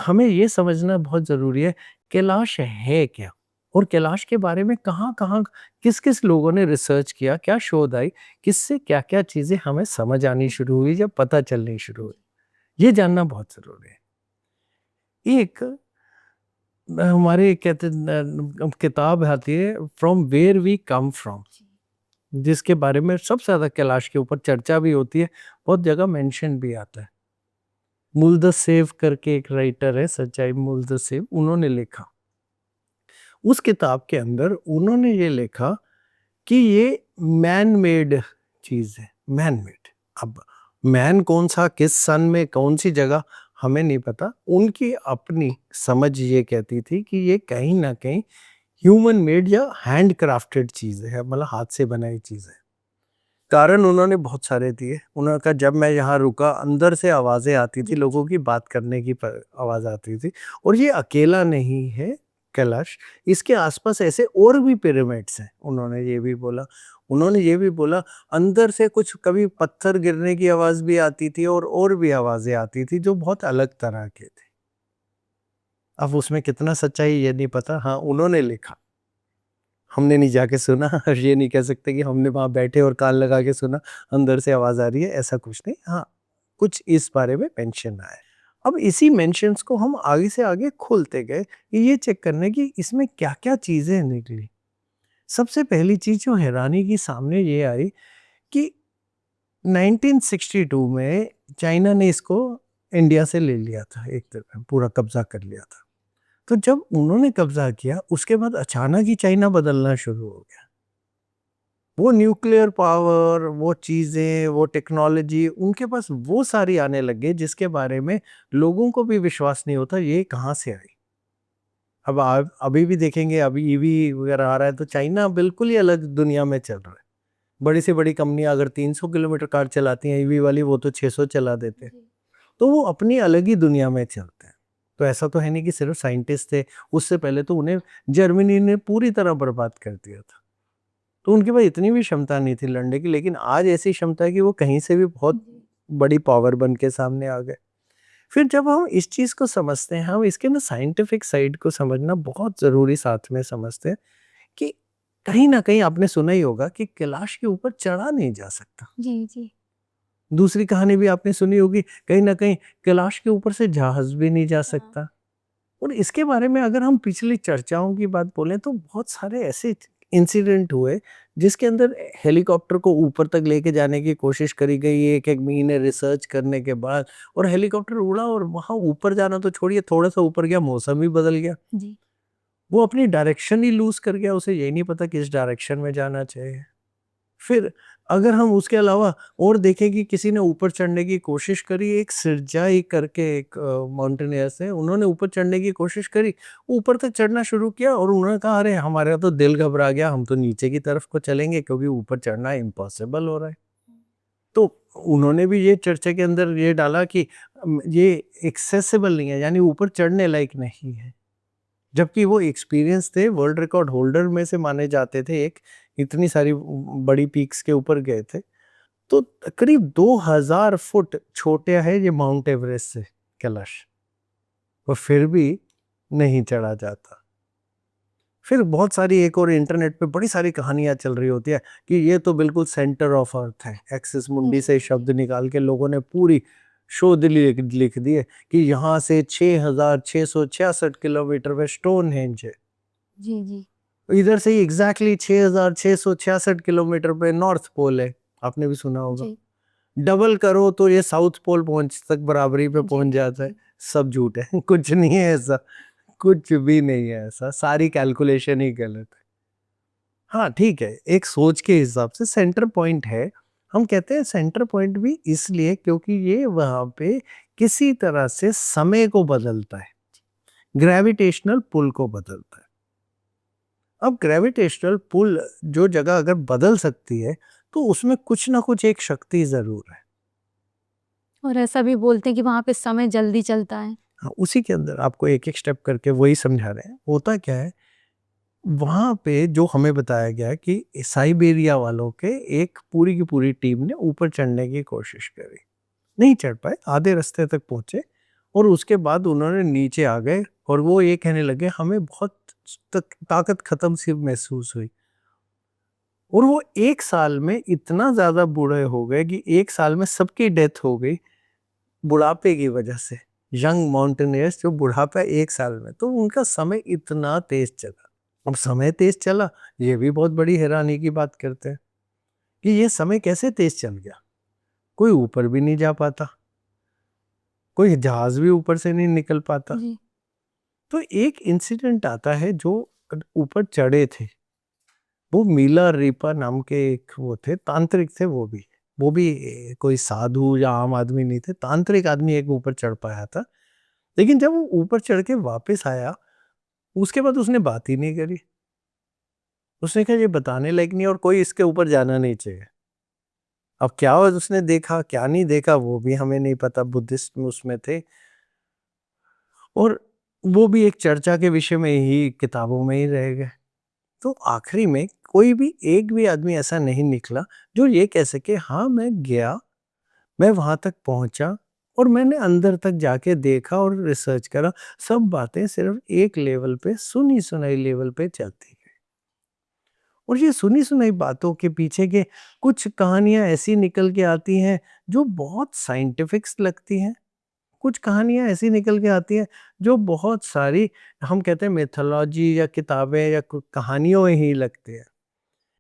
हमें ये समझना बहुत ज़रूरी है, कैलाश है क्या? और कैलाश के बारे में कहाँ-कहाँ, किस-किस लोगों ने रिसर्च किया, क्या शोध आई, किससे क्या-क्या चीज़ें हमें समझ आनी शुरू हुई या पता चलनी शुरू हुई। ये जानना बहुत ज़रूरी है। एक हमारे कहते किताब आती है from where we come from, जिसके बारे में सबसे ज़्यादा कैलाश के ऊपर चर्चा भी होती है, बहुत जगह मेंशन भी आता है। मुल्दसेव करके एक राइटर है, सच्चाई मुल्दसेव, उन्होंने लिखा। उस किताब के अंदर उन्होंने ये लिखा कि ये मैन मेड चीज़ है, मैन मेड। अब मैन कौन सा, किस सन में, कौन सी जगह, हमें नहीं पता। उनकी अपनी समझ ये कहती थी कि ये कहीं न कहीं ह्यूमन मेड या हैंड क्राफ्टेड चीज़ है, मतलब हाथ से बनाई चीज़ है। कारण उन्होंने बहुत सारे दिए। उन्होंने कहा जब मैं यहाँ रुका, अंदर से आवाज़ें आती थी, लोगों की बात करने की आवाज़ आती थी। और ये अकेला नहीं है कैलाश, इसके आसपास ऐसे और भी पिरामिड्स हैं। उन्होंने ये भी बोला, उन्होंने ये भी बोला अंदर से कुछ कभी पत्थर गिरने की आवाज़ भी आती थी और भी आवाज़ें आती थी जो बहुत अलग तरह के थे। अब उसमें कितना सच्चाई ये नहीं पता। हाँ, उन्होंने लिखा, हमने नहीं जाके सुना और ये नहीं कह सकते कि हमने वहाँ बैठे और कान लगा के सुना, अंदर से आवाज़ आ रही है, ऐसा कुछ नहीं। हाँ, कुछ इस बारे में मेंशन आया है। अब इसी मेंशन्स को हम आगे से आगे खोलते गए, कि ये चेक करने की इसमें क्या-क्या चीज़ें निकली। सबसे पहली चीज़ जो हैरानी की सामने ये आई कि 1962 में चाइना ने इसको इंडिया से ले लिया था, एक तरह पूरा कब्ज़ा कर लिया था। तो जब उन्होंने कब्ज़ा किया, उसके बाद अचानक ही चाइना बदलना शुरू हो गया। वो न्यूक्लियर पावर, वो चीज़ें, वो टेक्नोलॉजी उनके पास वो सारी आने लग गई जिसके बारे में लोगों को भी विश्वास नहीं होता ये कहाँ से आई। अब आप अभी भी देखेंगे, अभी ईवी वगैरह आ रहा है तो चाइना बिल्कुल ही अलग दुनिया में चल रहा है। बड़ी से बड़ी कंपनियाँ अगर 300 किलोमीटर कार चलाती हैं ईवी वाली, वो तो 600 चला देते हैं। तो वो अपनी अलग ही दुनिया में चलते हैं। तो ऐसा तो है नहीं कि सिर्फ साइंटिस्ट थे, उससे पहले तो उन्हें जर्मनी ने पूरी तरह बर्बाद कर दिया था। तो उनके पास इतनी भी क्षमता नहीं थी लड़ने की, लेकिन आज ऐसी क्षमता है कि वो कहीं से भी बहुत बड़ी पावर बन के सामने आ गए। फिर जब हम इस चीज़ को समझते हैं, हम इसके ना साइंटिफिक साइड को समझना बहुत ज़रूरी साथ में समझते हैं, कि कहीं न कहीं आपने सुना ही होगा कि कैलाश के ऊपर चढ़ा नहीं जा सकता। जी, जी। दूसरी कहानी भी आपने सुनी होगी, कहीं न कहीं कैलाश के ऊपर से जहाज़ भी नहीं जा हाँ। सकता। और इसके बारे में अगर हम पिछली चर्चाओं की बात बोलें तो बहुत सारे ऐसे इंसिडेंट हुए जिसके अंदर हेलीकॉप्टर को ऊपर तक लेके जाने की कोशिश करी गई, एक एक महीने रिसर्च करने के बाद, और हेलीकॉप्टर उड़ा और वहां ऊपर जाना तो छोड़िए, थोड़ा सा ऊपर गया मौसम ही बदल गया। जी। वो अपनी डायरेक्शन ही लूज कर गया, उसे यही नहीं पता किस डायरेक्शन में जाना चाहिए। फिर अगर हम उसके अलावा और देखें कि किसी ने ऊपर चढ़ने की कोशिश करी, एक सिरजाई करके एक माउंटेनियर्स है, उन्होंने ऊपर चढ़ने की कोशिश करी, ऊपर तक चढ़ना शुरू किया और उन्होंने कहा अरे हमारा तो दिल घबरा गया, हम तो नीचे की तरफ को चलेंगे क्योंकि ऊपर चढ़ना इम्पॉसिबल हो रहा है। तो उन्होंने भी ये चर्चा के अंदर ये डाला कि ये एक्सेसिबल नहीं है, यानी ऊपर चढ़ने लायक नहीं है। जबकि वो एक्सपीरियंस थे, वर्ल्ड रिकॉर्ड होल्डर में से माने जाते थे, एक इतनी सारी बड़ी पीक्स के ऊपर गए थे। तो करीब 2000 फुट छोटे है ये माउंट एवरेस्ट से कैलाश, और फिर भी नहीं चढ़ा जाता। फिर बहुत सारी एक और इंटरनेट पे बड़ी सारी कहानियां चल रही होती है कि ये तो बिल्कुल सेंटर ऑफ अर्थ है, एक्सिस मुंडी जी, से शब्द निकाल के लोगों ने पूरी शोध लिख दी है कि यहाँ से 6666 किलोमीटर पे स्टोन हेंज है। जी, जी। इधर से ही एग्जैक्टली 6666 किलोमीटर पे नॉर्थ पोल है, आपने भी सुना होगा। जी। डबल करो तो ये साउथ पोल पहुंच तक बराबरी पे जी, पहुंच जाता है। जी। सब झूठ है कुछ नहीं है ऐसा, कुछ भी नहीं है ऐसा, सारी कैलकुलेशन ही गलत है। हाँ ठीक है, एक सोच के हिसाब से सेंटर पॉइंट है। हम कहते हैं सेंटर पॉइंट भी इसलिए क्योंकि ये वहां पे किसी तरह से समय को बदलता है, ग्रेविटेशनल पुल को बदलता है। अब ग्रेविटेशनल पुल जो जगह अगर बदल सकती है तो उसमें कुछ ना कुछ एक शक्ति जरूर है। और ऐसा भी बोलते हैं कि वहाँ पे समय जल्दी चलता है। हाँ, उसी के अंदर आपको एक-एक स्टेप करके वही समझा रहे हैं। होता क्या है, वहाँ पे जो हमें बताया गया है कि साइबेरिया वालों के एक पूरी की पूरी टीम ने ऊपर चढ़ने की कोशिश करी। नहीं चढ़ पाए, आधे रास्ते तक पहुँचे और उसके बाद उन्होंने नीचे आ गए और वो ये कहने लगे हमें बहुत ताकत खत्म सी महसूस हुई। और वो 1 साल में इतना ज़्यादा बूढ़े हो गए कि 1 साल में सबकी डेथ हो गई बुढ़ापे की वजह से। यंग माउंटेनियर्स जो बुढ़ापा 1 साल में, तो उनका समय इतना तेज़ चला। अब समय तेज़ चला, ये भी बहुत बड़ी हैरानी की बात करते हैं कि ये समय कैसे तेज़ चल गया? कोई ऊपर भी नहीं जा पाता, कोई जहाज़ भी ऊपर से नहीं निकल पाता। जी। तो एक इंसिडेंट आता है जो ऊपर चढ़े थे, वो मीला रीपा नाम के एक वो थे, तांत्रिक थे वो भी। वो भी कोई साधु या आम आदमी नहीं थे, तांत्रिक आदमी एक ऊपर चढ़ पाया था। लेकिन जब वो ऊपर चढ़ के वापस आया, उसके बाद उसने बात ही नहीं करी। उसने कहा ये बताने लायक नहीं है और कोई इसके ऊपर जाना नहीं चाहिए। अब क्या उसने देखा, क्या नहीं देखा वो भी हमें नहीं पता, बुद्धिस्ट में उसमें थे। और वो भी एक चर्चा के विषय में ही किताबों में ही रह गए। तो आखिरी में कोई भी एक भी आदमी ऐसा नहीं निकला जो ये कह सके हाँ मैं गया, मैं वहां तक पहुंचा और मैंने अंदर तक जाके देखा और रिसर्च करा। सब बातें सिर्फ एक लेवल पे, सुनी सुनाई लेवल पे चलती गई। और ये सुनी सुनाई बातों के पीछे के कुछ कहानियां ऐसी निकल के आती हैं जो बहुत साइंटिफिक्स लगती हैं। कुछ कहानियाँ ऐसी निकल के आती हैं जो बहुत सारी हम कहते हैं मिथोलॉजी या किताबें या कहानियों में ही लगती है।